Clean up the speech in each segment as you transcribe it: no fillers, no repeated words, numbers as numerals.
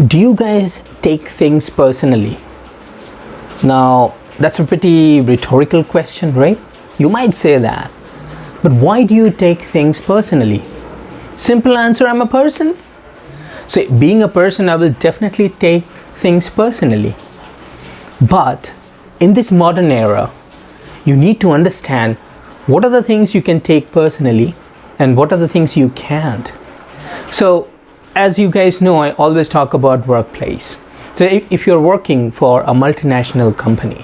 Do you guys take things personally? Now, that's a pretty rhetorical question, right? You might say that. But why do you take things personally? Simple answer, I'm a person. So, being a person, I will definitely take things personally. But in this modern era, you need to understand what are the things you can take personally and what are the things you can't. So, as you guys know, I always talk about workplace. So if you're working for a multinational company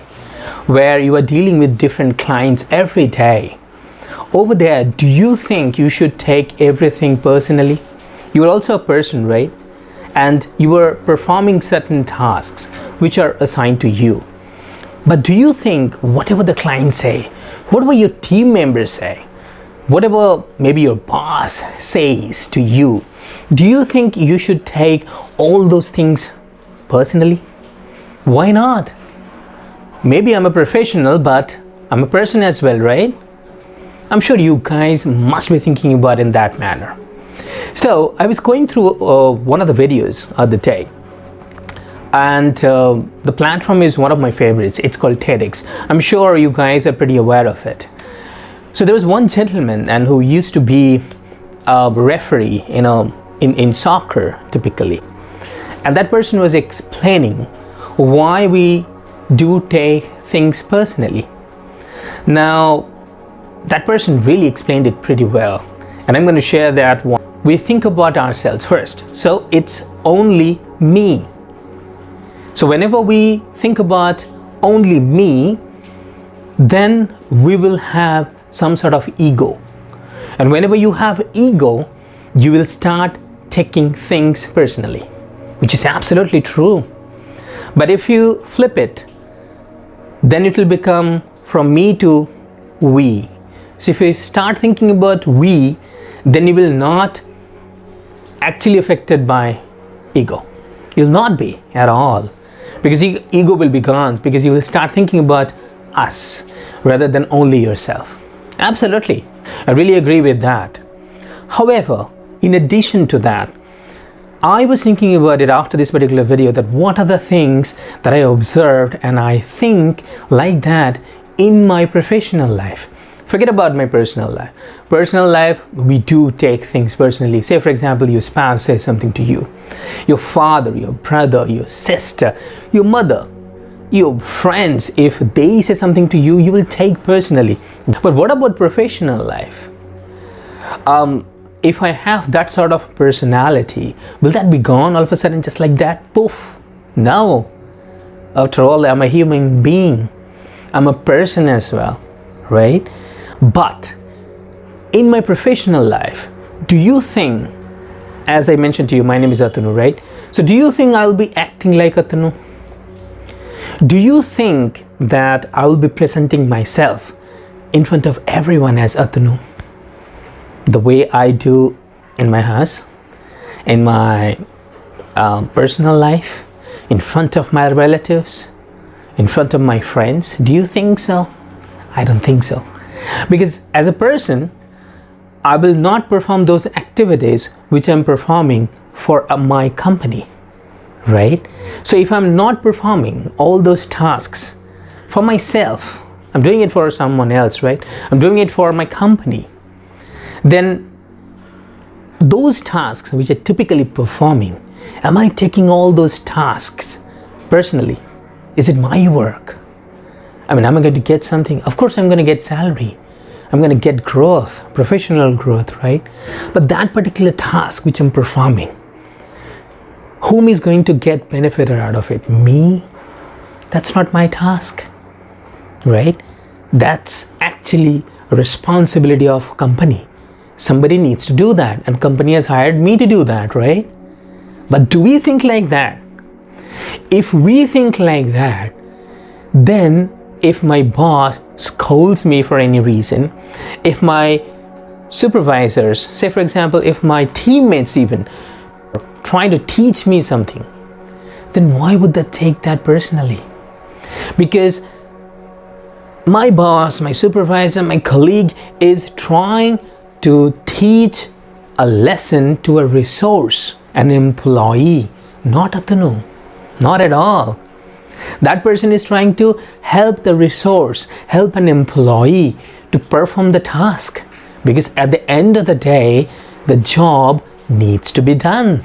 where you are dealing with different clients every day, over there, do you think you should take everything personally? You are also a person, right? And you are performing certain tasks which are assigned to you. But do you think whatever the clients say, whatever your team members say, whatever maybe your boss says to you, do you think you should take all those things personally? Why not? Maybe I'm a professional, but I'm a person as well, right? I'm sure you guys must be thinking about it in that manner. So I was going through one of the videos of the day, and the platform is one of my favorites. It's called TEDx. I'm sure you guys are pretty aware of it. So there was one gentleman and who used to be a referee in soccer typically, and that person was explaining why we do take things personally. Now that person really explained it pretty well, and I'm going to share that one. We think about ourselves first, so it's only me. So whenever we think about only me, then we will have some sort of ego, and whenever you have ego, you will start taking things personally, which is absolutely true. But if you flip it, then it will become from me to we. So if you start thinking about we, then you will not actually affected by ego. You'll not be at all, because ego will be gone, because you will start thinking about us rather than only yourself. Absolutely, I really agree with that. However, in addition to that, I was thinking about it after this particular video, that what are the things that I observed and I think like that in my professional life. Forget about my personal life. Personal life, we do take things personally. Say for example, your spouse says something to you. Your father, your brother, your sister, your mother, your friends, if they say something to you, you will take personally. But what about professional life? If I have that sort of personality, will that be gone all of a sudden just like that? Poof. No. After all, I'm a human being. I'm a person as well, right? But in my professional life, do you think, as I mentioned to you, my name is Atanu, right? So do you think I'll be acting like Atanu? Do you think that I will be presenting myself in front of everyone as Atanu, the way I do in my house, in my personal life, in front of my relatives, in front of my friends? Do you think so? I don't think so. Because as a person, I will not perform those activities which I'm performing for my company, right? So if I'm not performing all those tasks for myself, I'm doing it for someone else, right? I'm doing it for my company. Then those tasks which are typically performing, am I taking all those tasks personally? Is it my work? I mean, am I going to get something? Of course I'm going to get salary. I'm going to get growth, professional growth, right? But that particular task which I'm performing, whom is going to get benefited out of it? Me? That's not my task, right? That's actually a responsibility of company. Somebody needs to do that, and company has hired me to do that, right? But do we think like that? If we think like that, then if my boss scolds me for any reason, if my supervisors, say for example, if my teammates even try to teach me something, then why would they take that personally? Because my boss, my supervisor, my colleague is trying to teach a lesson to a resource, an employee, Not Atanu. Not at all. That person is trying to help the resource, help an employee to perform the task. Because at the end of the day, the job needs to be done.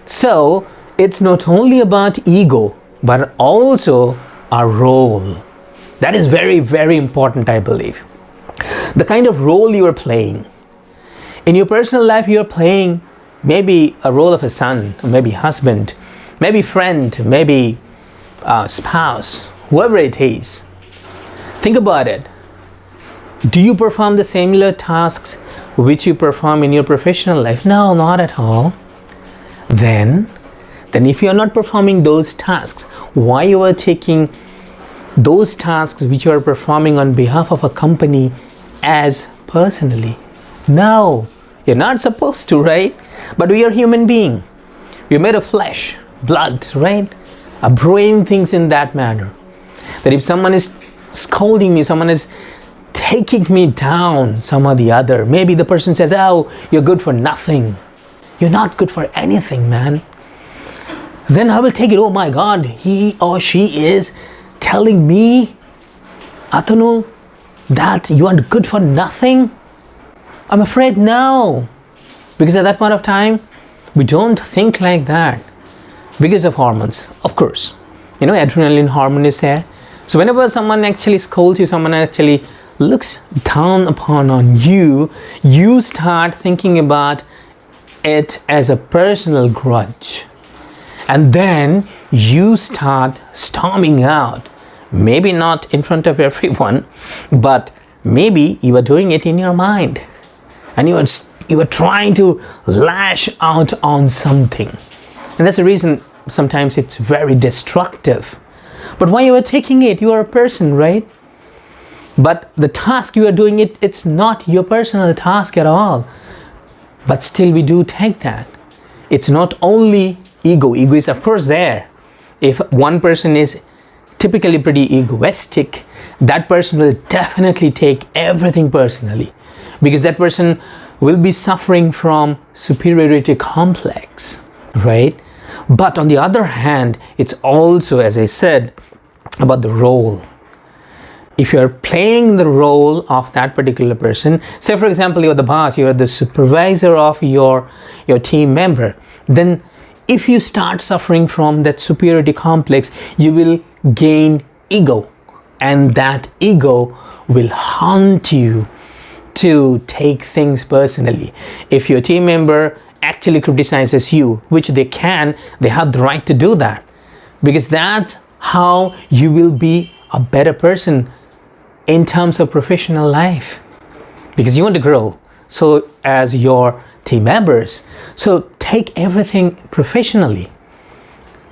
So it's not only about ego, but also our role. That is very, very important, I believe. The kind of role you are playing. In your personal life, you are playing maybe a role of a son, maybe husband, maybe friend, maybe spouse, whoever it is. Think about it. Do you perform the similar tasks which you perform in your professional life? No, not at all. Then if you are not performing those tasks, why you are taking those tasks which you are performing on behalf of a company as personally? No, you're not supposed to, right? But we are human beings. We're made of flesh, blood, right? Our brain thinks in that manner. That if someone is scolding me, someone is taking me down, some or the other, maybe the person says, oh, you're good for nothing. You're not good for anything, man. Then I will take it, oh my God, he or she is telling me, Atanu, that you are good for nothing. I'm afraid no. Because at that point of time, we don't think like that. Because of hormones, of course. Adrenaline hormone is there. So whenever someone actually scolds you, someone actually looks down upon on you, you start thinking about it as a personal grudge. And then you start storming out. Maybe not in front of everyone, but maybe you are doing it in your mind. And you are trying to lash out on something. And that's the reason sometimes it's very destructive. But why you are taking it? You are a person, right? But the task you are doing it's not your personal task at all. But still we do take that. It's not only ego. Ego is of course there. If one person is typically pretty egoistic, that person will definitely take everything personally. Because that person will be suffering from superiority complex, right? But on the other hand, it's also, as I said, about the role. If you're playing the role of that particular person, say for example, you're the boss, you're the supervisor of your team member, then if you start suffering from that superiority complex, you will gain ego. And that ego will haunt you to take things personally. If your team member actually criticizes you, which they have the right to do that. Because that's how you will be a better person in terms of professional life. Because you want to grow. So as your team members, so take everything professionally.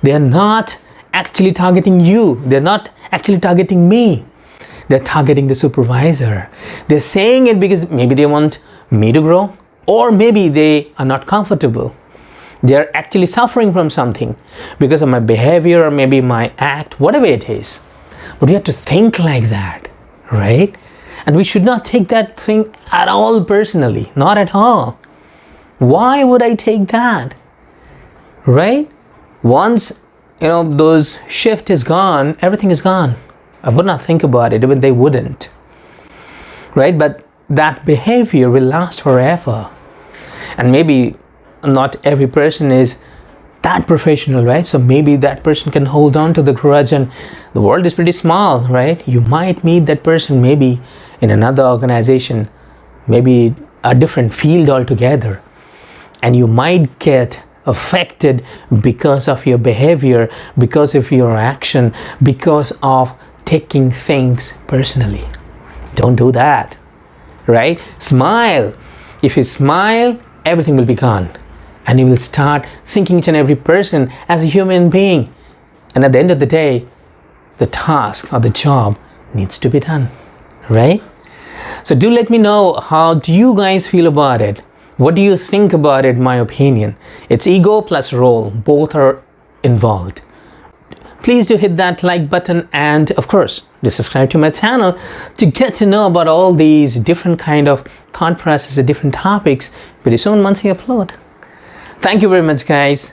They are not actually targeting you. They're not actually targeting me. They're targeting the supervisor. They're saying it because maybe they want me to grow, or maybe they are not comfortable. They're actually suffering from something because of my behavior or maybe my act, whatever it is. But we have to think like that, right? And we should not take that thing at all personally, not at all. Why would I take that? Right? Once, those shift is gone, everything is gone. I would not think about it, even they wouldn't. Right? But that behavior will last forever. And maybe not every person is that professional, right? So maybe that person can hold on to the grudge, and the world is pretty small, right? You might meet that person maybe in another organization, maybe a different field altogether. And you might get affected because of your behavior, because of your action, because of taking things personally. Don't do that, right? Smile. If you smile, everything will be gone. And you will start thinking each and every person as a human being. And at the end of the day, the task or the job needs to be done, right? So do let me know, how do you guys feel about it? What do you think about it? My opinion, it's ego plus role. Both are involved. Please do hit that like button, and of course, do subscribe to my channel to get to know about all these different kind of thought processes, different topics pretty soon once I upload. Thank you very much, guys.